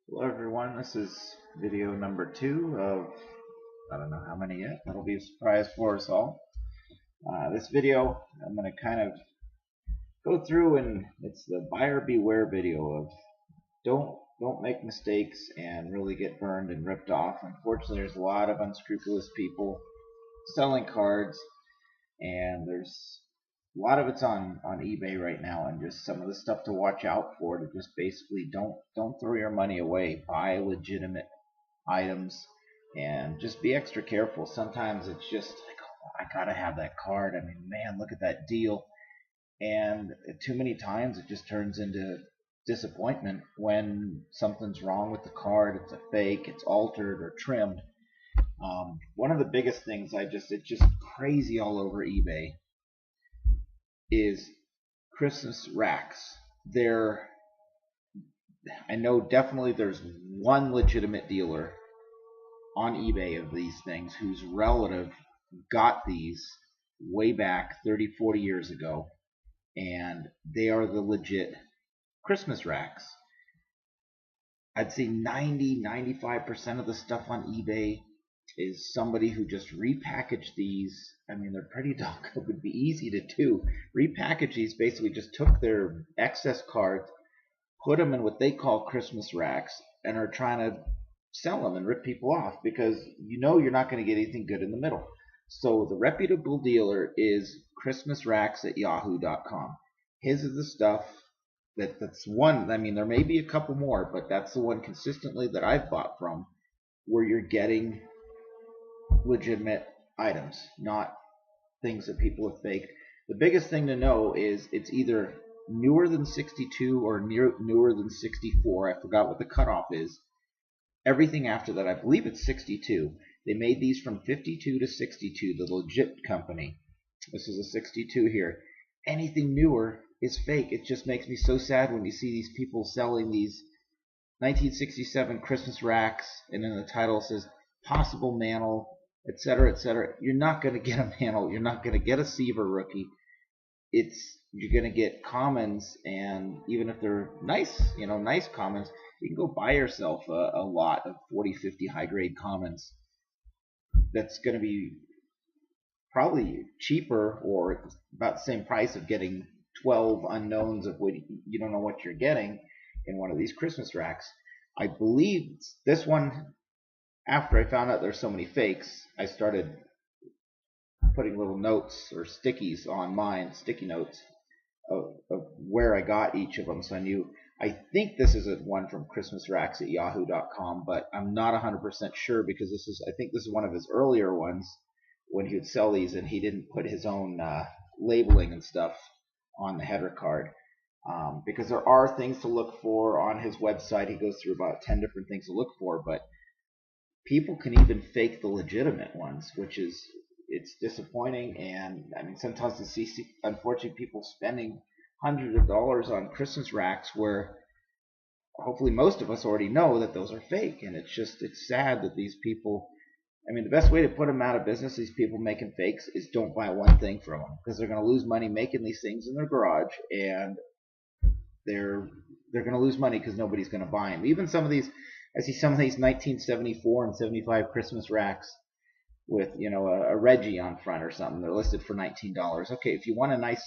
Hello everyone, this is video number 2 of, I don't know how many yet, that'll be a surprise for us all. This video, I'm going to kind of go through, and it's the buyer beware video of don't make mistakes and really get burned and ripped off. Unfortunately, there's a lot of unscrupulous people selling cards, and there's a lot of it's on eBay right now, and just some of the stuff to watch out for, to just basically don't throw your money away. Buy legitimate items and just be extra careful. Sometimes it's just like, oh, I gotta have that card. I mean, man, look at that deal. And too many times it just turns into disappointment when something's wrong with the card. It's a fake, it's altered or trimmed. One of the biggest things it's just crazy all over eBay is Christmas racks. I know definitely there's one legitimate dealer on eBay of these things whose relative got these way back 30, 40 years ago, and they are the legit Christmas racks. I'd say 90-95% of the stuff on eBay is somebody who just repackaged these. I mean, they're pretty dark. It would be easy to do. Repackage these, basically just took their excess cards, put them in what they call Christmas racks, and are trying to sell them and rip people off, because you're not going to get anything good in the middle. So the reputable dealer is christmasracks@yahoo.com. His is the stuff that's one. I mean, there may be a couple more, but that's the one consistently that I've bought from, where you're getting legitimate items, not things that people have faked. The biggest thing to know is it's either newer than 62 or newer than 64. I forgot what the cutoff is. Everything after that, I believe it's 62. They made these from 52 to 62, the legit company. This is a 62 here. Anything newer is fake. It just makes me so sad when you see these people selling these 1967 Christmas racks, and then the title says possible mantle, etc., etc. You're not going to get a mantle. You're not going to get a Seaver rookie. You're going to get commons, and even if they're nice, nice commons, you can go buy yourself a lot of 40, 50 high grade commons. That's going to be probably cheaper, or about the same price of getting 12 unknowns of what you don't know what you're getting in one of these Christmas racks. I believe this one, after I found out there's so many fakes, I started putting little notes or stickies on mine, sticky notes of where I got each of them, so I knew. I think this is one from christmasracks@yahoo.com, but I'm not 100% sure, because I think this is one of his earlier ones when he would sell these, and he didn't put his own labeling and stuff on the header card. Because there are things to look for on his website. He goes through about 10 different things to look for, but people can even fake the legitimate ones, which is, it's disappointing. And I mean, sometimes to see, unfortunately, people spending hundreds of dollars on Christmas racks where hopefully most of us already know that those are fake. And it's sad that these people, I mean, the best way to put them out of business, these people making fakes, is don't buy one thing from them, because they're going to lose money making these things in their garage, and they're going to lose money because nobody's going to buy them. Even some of these, I see some of these 1974 and 75 Christmas racks with a Reggie on front or something. They're listed for $19. Okay, if you want a nice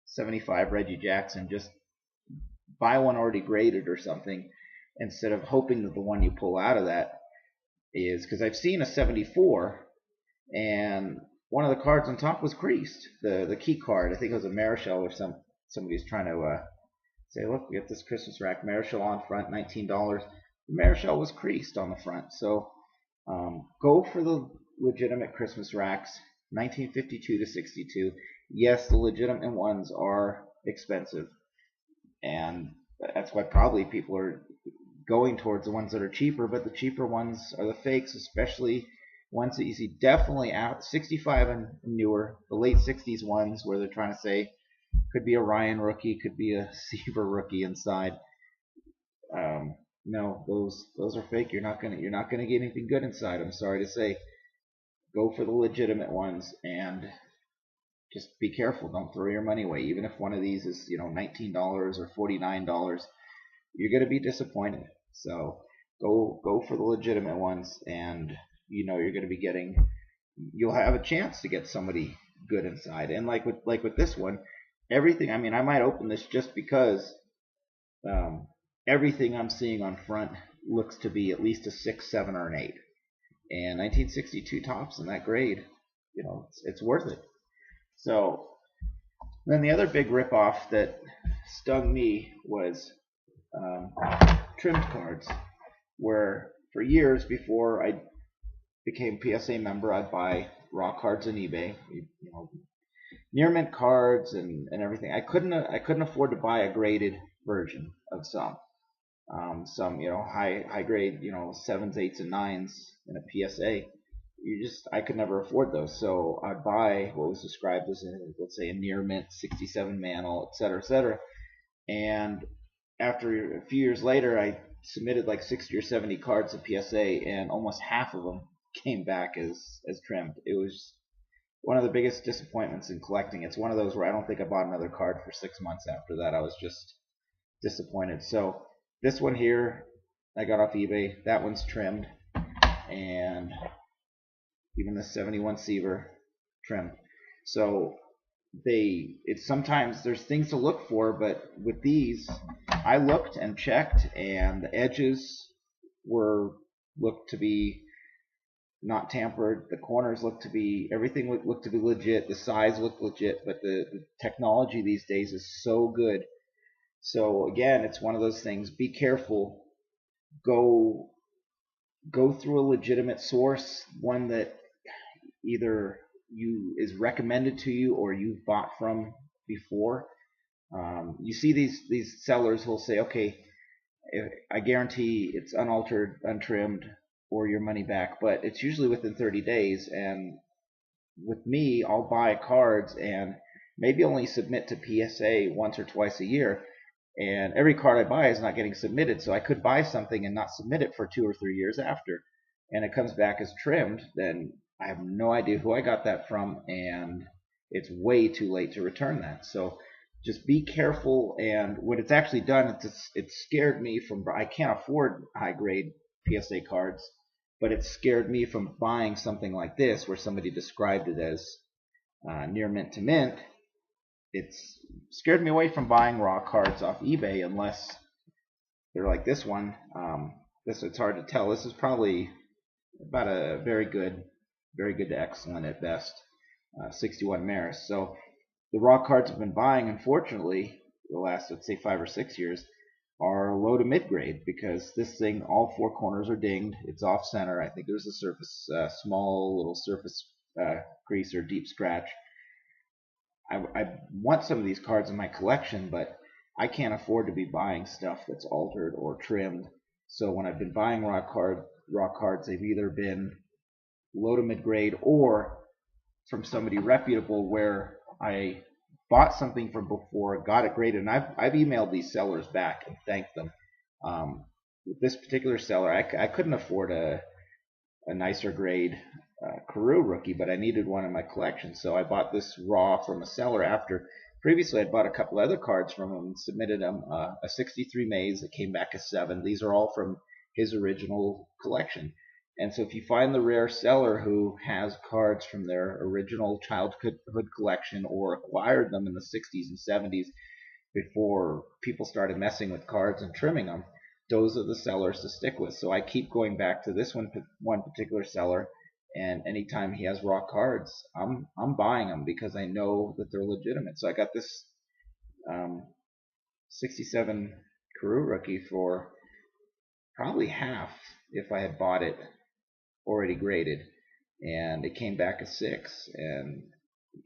75 Reggie Jackson, just buy one already graded or something, instead of hoping that the one you pull out of that is, because I've seen a 74 and one of the cards on top was creased. The key card, I think it was a Marichal or somebody's trying to say, look, we got this Christmas rack, Marichal on front, $19. The Marichal was creased on the front. So go for the legitimate Christmas racks, 1952 to 62. Yes, the legitimate ones are expensive, and that's why probably people are going towards the ones that are cheaper, but the cheaper ones are the fakes, especially ones that you see definitely out 65 and newer, the late 60s ones where they're trying to say could be a Ryan rookie, could be a Seaver rookie inside. No, those are fake. You're not gonna get anything good inside. I'm sorry to say. Go for the legitimate ones, and just be careful. Don't throw your money away. Even if one of these is $19 or $49, you're gonna be disappointed. So Go for the legitimate ones, and you're going to be getting. You'll have a chance to get somebody good inside. And like with this one, everything. I mean, I might open this just because um, everything I'm seeing on front looks to be at least a 6, 7, or an 8. And 1962 tops in that grade, it's worth it. So then the other big ripoff that stung me was um, trimmed cards, where for years before I became PSA member, I'd buy raw cards on eBay, near mint cards and everything. I couldn't afford to buy a graded version of some. Some high grade 7s, 8s, and 9s in a PSA. I could never afford those, so I'd buy what was described as let's say a near mint 67 mantle, etc., etc. And after a few years later, I submitted like 60 or 70 cards to PSA, and almost half of them came back as trimmed. It was one of the biggest disappointments in collecting. It's one of those where I don't think I bought another card for 6 months after that. I was just disappointed. So this one here, I got off eBay. That one's trimmed, and even the 71 Seaver trimmed. So it's sometimes there's things to look for, but with these, I looked and checked, and the edges looked to be not tampered. The corners looked to be everything looked to be legit. The size looked legit, but the technology these days is so good. So again, it's one of those things. Be careful. Go through a legitimate source, one that either is recommended to you or you've bought from before. You see these sellers who'll say, okay, I guarantee it's unaltered, untrimmed, or your money back, but it's usually within 30 days. And with me, I'll buy cards and maybe only submit to PSA once or twice a year. And every card I buy is not getting submitted, so I could buy something and not submit it for 2 or 3 years after, and it comes back as trimmed. Then I have no idea who I got that from, and it's way too late to return that. So just be careful. And when it's actually done, it scared me from. I can't afford high grade PSA cards, but it scared me from buying something like this, where somebody described it as near mint to mint. It's scared me away from buying raw cards off eBay unless they're like this one. It's hard to tell. This is probably about a very good to excellent at best, 61 Maris. So the raw cards I've been buying, unfortunately, the last, let's say, 5 or 6 years, are low to mid grade, because this thing, all 4 corners are dinged. It's off center. I think there's a surface, small little surface crease or deep scratch. I want some of these cards in my collection, but I can't afford to be buying stuff that's altered or trimmed. So when I've been buying raw cards, they've either been low to mid grade or from somebody reputable, where I bought something from before, got it graded, and I've emailed these sellers back and thanked them. With this particular seller, I couldn't afford a nicer grade Carew rookie, but I needed one in my collection, so I bought this raw from a seller after previously I'd bought a couple other cards from him and submitted him a 63 Maze that came back as 7. These are all from his original collection. And so if you find the rare seller who has cards from their original childhood collection, or acquired them in the 60s and 70s before people started messing with cards and trimming them, those are the sellers to stick with. So I keep going back to this one particular seller, and anytime he has raw cards, I'm buying them because I know that they're legitimate. So I got this 67 Carew rookie for probably half if I had bought it already graded, and it came back a 6, and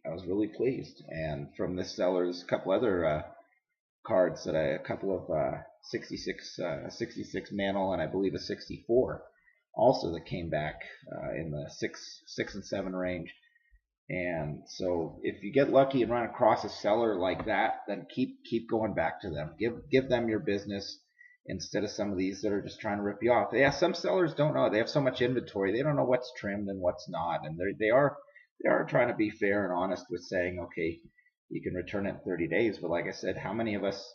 I was really pleased. And from this seller's a couple other cards that a couple of 66 mantle, and I believe a 64 also that came back in the 6 and 7 range. And so if you get lucky and run across a seller like that, then keep going back to them. Give them your business instead of some of these that are just trying to rip you off. Yeah, some sellers don't know. They have so much inventory, they don't know what's trimmed and what's not, and they are trying to be fair and honest with saying, okay, you can return it in 30 days. But like I said, how many of us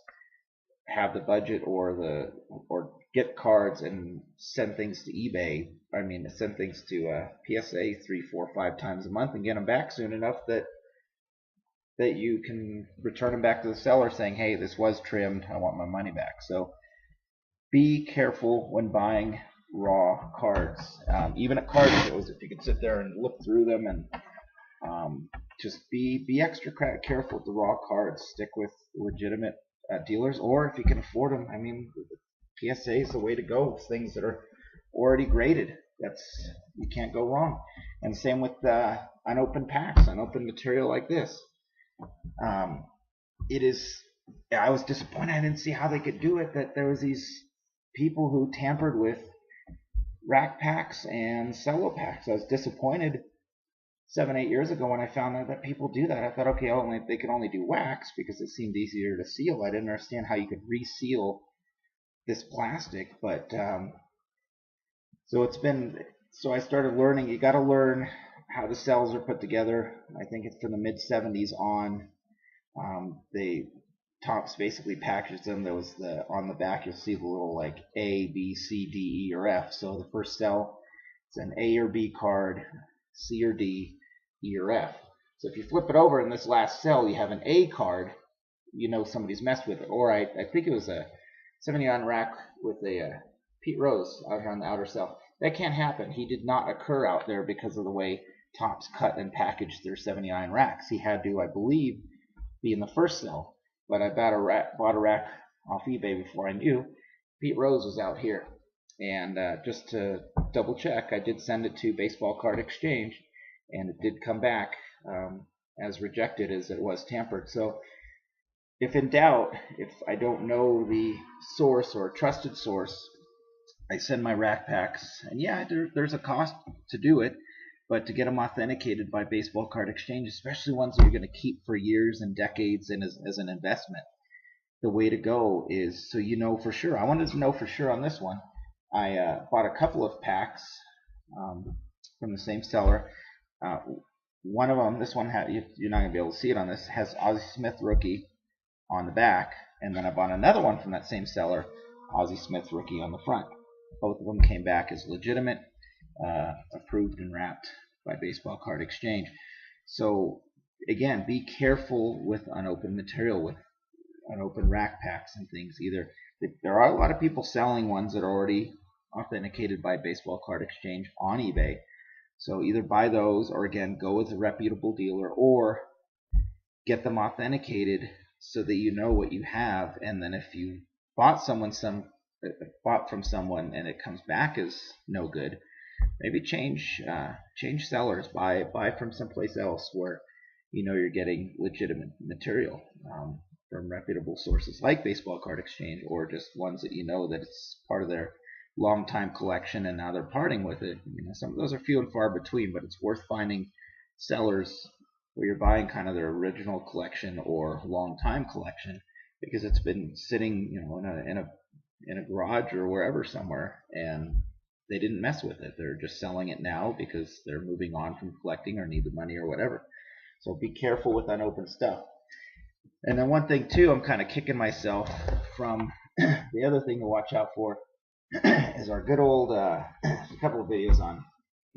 have the budget or get cards and send things to eBay. I mean, send things to PSA 3, 4, 5 times a month and get them back soon enough that you can return them back to the seller saying, hey, this was trimmed, I want my money back. So be careful when buying raw cards. Even at card shows, if you can sit there and look through them and just be extra careful with the raw cards. Stick with legitimate dealers, or if you can afford them, I mean, PSA is the way to go with things that are already graded. You can't go wrong. And same with unopened packs, unopened material like this. I was disappointed I didn't see how they could do it, that there was these people who tampered with rack packs and cello packs. I was disappointed 7-8 years ago when I found out that people do that. I thought, okay, they could only do wax because it seemed easier to seal. I didn't understand how you could reseal this plastic, but so I started learning. You got to learn how the cells are put together. I think it's from the mid 70s on. They Topps basically packaged them. There was on the back you'll see the little like A, B, C, D, E, or F. So the first cell, it's an A or B card, C or D, E or F. So if you flip it over in this last cell, you have an A card, you know somebody's messed with it. Or I think it was a 79 rack with a Pete Rose out here on the outer cell. That can't happen. He did not occur out there because of the way Topps cut and packaged their 79 racks. He had to, I believe, be in the first cell. But I bought a rack off eBay before I knew Pete Rose was out here. And just to double check, I did send it to Baseball Card Exchange, and it did come back as rejected as it was tampered. So if in doubt, if I don't know the source or trusted source, I send my rack packs. And yeah, there's a cost to do it, but to get them authenticated by Baseball Card Exchange, especially ones that you're going to keep for years and decades and as an investment, the way to go is so you know for sure. I wanted to know for sure on this one. I bought a couple of packs from the same seller. One of them, this one, you're not going to be able to see it on this, has Ozzie Smith rookie on the back. And then I bought another one from that same seller, Ozzie Smith rookie on the front. Both of them came back as legitimate. Approved and wrapped by Baseball Card Exchange. So again, be careful with unopened material, with unopened rack packs and things. Either there are a lot of people selling ones that are already authenticated by Baseball Card Exchange on eBay. So either buy those, or again, go with a reputable dealer, or get them authenticated so that you know what you have. And then if you bought from someone and it comes back as no good, maybe change sellers, buy from someplace else where you know you're getting legitimate material from reputable sources like Baseball Card Exchange, or just ones that you know that it's part of their long-time collection and now they're parting with it. You know, some of those are few and far between, but it's worth finding sellers where you're buying kind of their original collection or long-time collection, because it's been sitting, you know, in a garage or wherever somewhere, and they didn't mess with it. They're just selling it now because they're moving on from collecting or need the money or whatever. So be careful with unopened stuff. And then one thing too, I'm kind of kicking myself from the other thing to watch out for is our good old a couple of videos on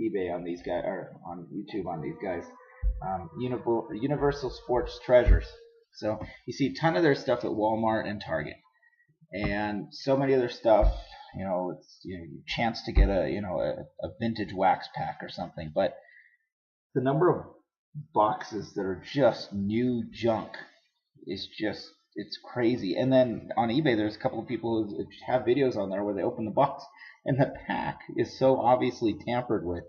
eBay on these guys, or on YouTube on these guys, Universal Sports Treasures. So you see a ton of their stuff at Walmart and Target, and so many other stuff. You know, it's chance to get a vintage wax pack or something, but the number of boxes that are just new junk is it's crazy. And then on eBay, there's a couple of people who have videos on there where they open the box and the pack is so obviously tampered with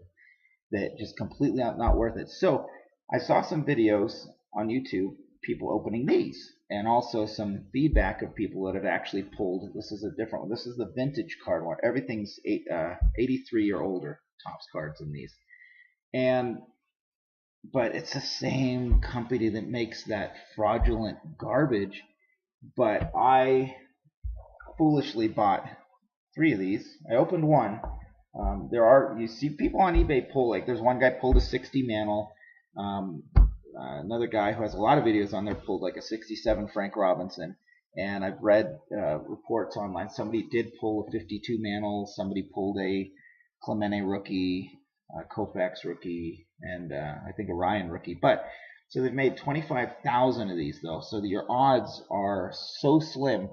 that just completely not worth it. So I saw some videos on YouTube, people opening these, and also some feedback of people that have actually pulled. This is a different one. This is the vintage card one. Everything's 83 or older Topps cards in these, but it's the same company that makes that fraudulent garbage. But I foolishly bought 3 of these. I opened one. You see people on eBay pull, like there's one guy pulled a 60 Mantle. Another guy who has a lot of videos on there pulled like a 67 Frank Robinson. And I've read reports online. Somebody did pull a 52 Mantle. Somebody pulled a Clemente rookie, Koufax rookie, and I think a Ryan rookie. But so they've made 25,000 of these though. So that your odds are so slim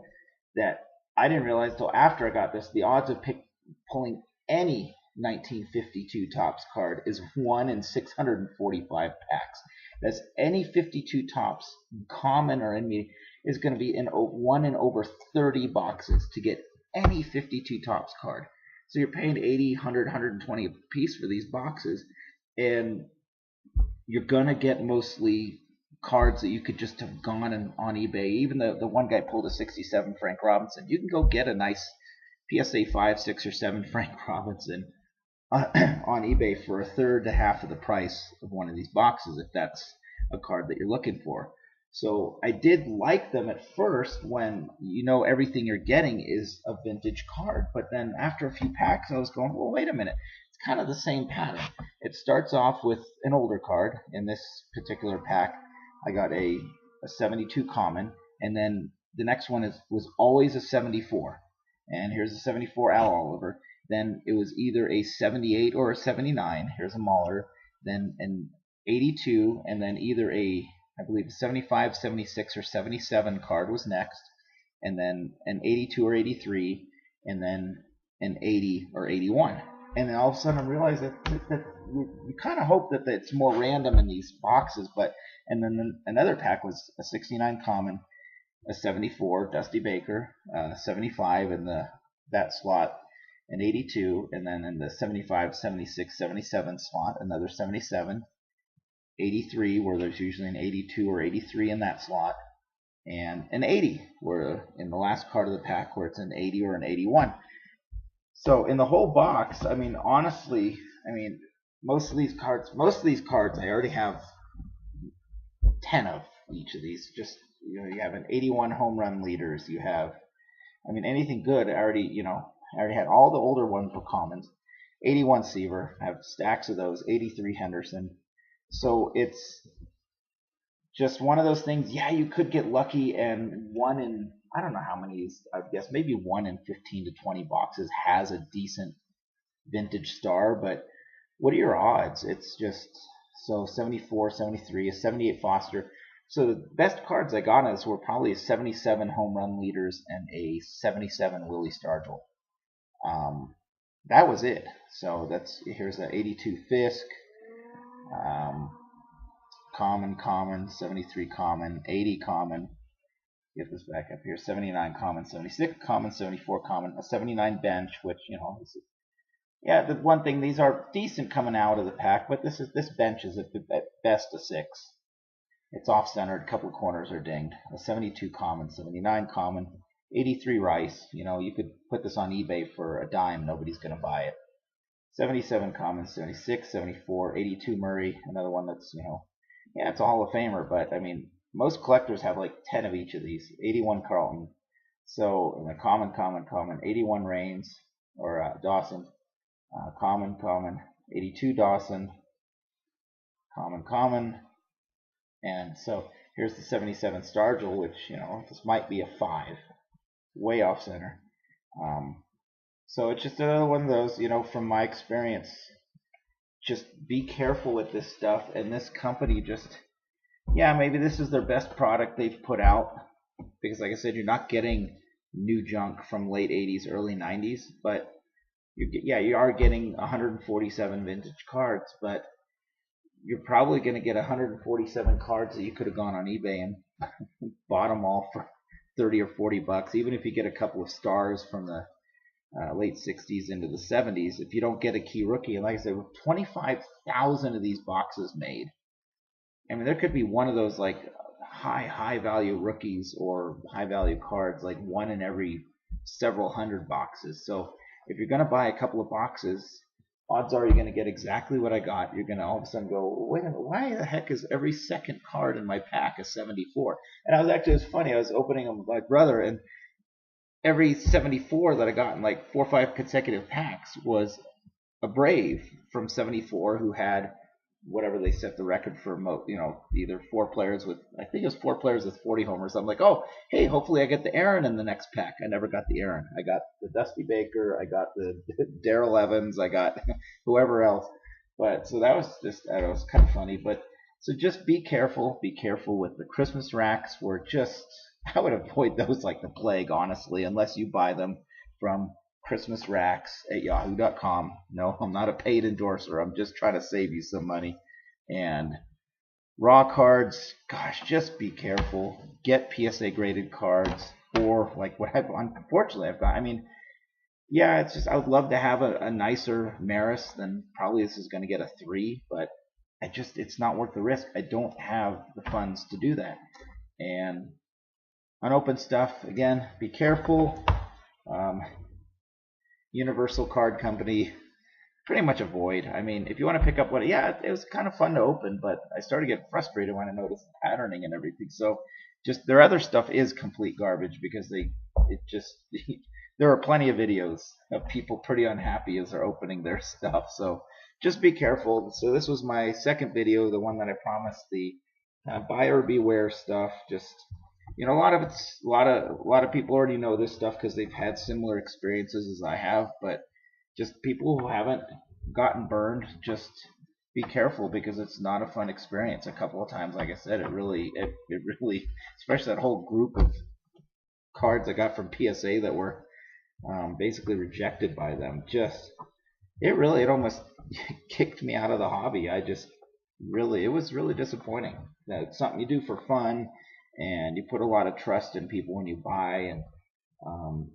that I didn't realize until after I got this. The odds of pulling any 1952 Topps card is 1 in 645 packs. That's any 52 Topps, common or in me, is going to be in 1 in over 30 boxes to get any 52 Topps card. So you're paying 80, 100, 120 a piece for these boxes, and you're going to get mostly cards that you could just have gone on eBay. Even the one guy pulled a 67 Frank Robinson. You can go get a nice PSA 5, 6, or 7 Frank Robinson on eBay for a third to half of the price of one of these boxes, if that's a card that you're looking for. So I did like them at first when you know everything you're getting is a vintage card, but then after a few packs I was going, well, wait a minute, it's kind of the same pattern. It starts off with an older card. In this particular pack I got a 72 common, and then the next one was always a 74, and here's a 74 Al Oliver. Then it was either a 78 or a 79. Here's a Mahler. Then an 82, and then either I believe a 75, 76, or 77 card was next, and then an 82 or 83, and then an 80 or 81. And then all of a sudden I realized that you kind of hope that it's more random in these boxes, but and then another pack was a 69 common, a 74 Dusty Baker, 75 in that slot, an 82, and then in the 75, 76, 77 slot, another 77, 83, where there's usually an 82 or 83 in that slot, and an 80, where in the last card of the pack where it's an 80 or an 81. So in the whole box, I mean, honestly, most of these cards I already have 10 of each of these. Just, you have an 81 home run leaders. You have, anything good. I already had all the older ones were commons. 81 Seaver, I have stacks of those. 83 Henderson. So it's just one of those things. Yeah, you could get lucky, and one in, I don't know how many, I guess maybe 1 in 15 to 20 boxes has a decent vintage star, but what are your odds? It's just, so 74, 73, a 78 Foster. So the best cards I got on this were probably a 77 home run leaders and a 77 Willie Stargell. That was it. So here's an 82 Fisk, common, 73 common, 80 common. Get this back up here. 79 common, 76 common, 74 common, a 79 bench, which the one thing, these are decent coming out of the pack, but this bench is at best a 6. It's off-centered, a couple of corners are dinged. A 72 common, 79 common, 83 Rice. You could put this on eBay for a dime. Nobody's going to buy it. 77 common, 76, 74, 82 Murray. Another one that's, it's a Hall of Famer, but, most collectors have like 10 of each of these. 81 Carlton. So, in the common, 81 Reigns, or Dawson. Common, 82 Dawson. Common. And so here's the 77 Stargell, which, this might be a 5. Way off center. So it's just another one of those, from my experience, just be careful with this stuff. And this company just, maybe this is their best product they've put out. Because like I said, you're not getting new junk from late 80s, early 90s. But, you are getting 147 vintage cards. But you're probably going to get 147 cards that you could have gone on eBay and bought them all for 30 or 40 bucks. Even if you get a couple of stars from the late 60s into the 70s, if you don't get a key rookie, and like I said, with 25,000 of these boxes made, there could be one of those like high value rookies or high value cards, like one in every several hundred boxes. So if you're going to buy a couple of boxes, odds are you're going to get exactly what I got. You're going to all of a sudden go, wait a minute, why the heck is every second card in my pack a 74? And it was funny, I was opening them with my brother, and every 74 that I got in like 4 or 5 consecutive packs was a Brave from 74 who had whatever they set the record for, either 4 players with, I think it was 4 players with 40 homers. I'm like, oh, hey, hopefully I get the Aaron in the next pack. I never got the Aaron. I got the Dusty Baker. I got the Darrell Evans. I got whoever else. But so that was just, I don't know, it was kind of funny. But so just be careful. Be careful with the Christmas racks. I would avoid those like the plague, honestly, unless you buy them from Christmas racks at yahoo.com. No, I'm not a paid endorser. I'm just trying to save you some money. And raw cards, gosh, just be careful. Get PSA graded cards, or like what unfortunately I've got. I mean, yeah, it's just I would love to have a nicer Maris than probably this is going to get a 3, but it's not worth the risk. I don't have the funds to do that. And unopened stuff, again, be careful. Universal Card Company, pretty much avoid. I mean, if you want to pick up it was kind of fun to open, but I started getting frustrated when I noticed the patterning and everything. So just their other stuff is complete garbage because there are plenty of videos of people pretty unhappy as they're opening their stuff. So just be careful. So this was my second video, the one that I promised, the buyer beware stuff. Just a lot of people already know this stuff because they've had similar experiences as I have, but just people who haven't gotten burned, just be careful because it's not a fun experience. A couple of times, like I said, it really, especially that whole group of cards I got from PSA that were basically rejected by them. It almost kicked me out of the hobby. It was really disappointing. It's something you do for fun, and you put a lot of trust in people when you buy, and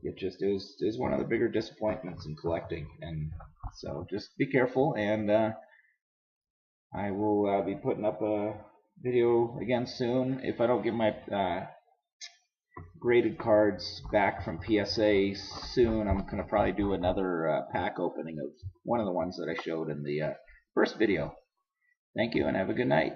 it was one of the bigger disappointments in collecting. And so just be careful, and I will be putting up a video again soon. If I don't get my graded cards back from PSA soon, I'm going to probably do another pack opening of one of the ones that I showed in the first video. Thank you, and have a good night.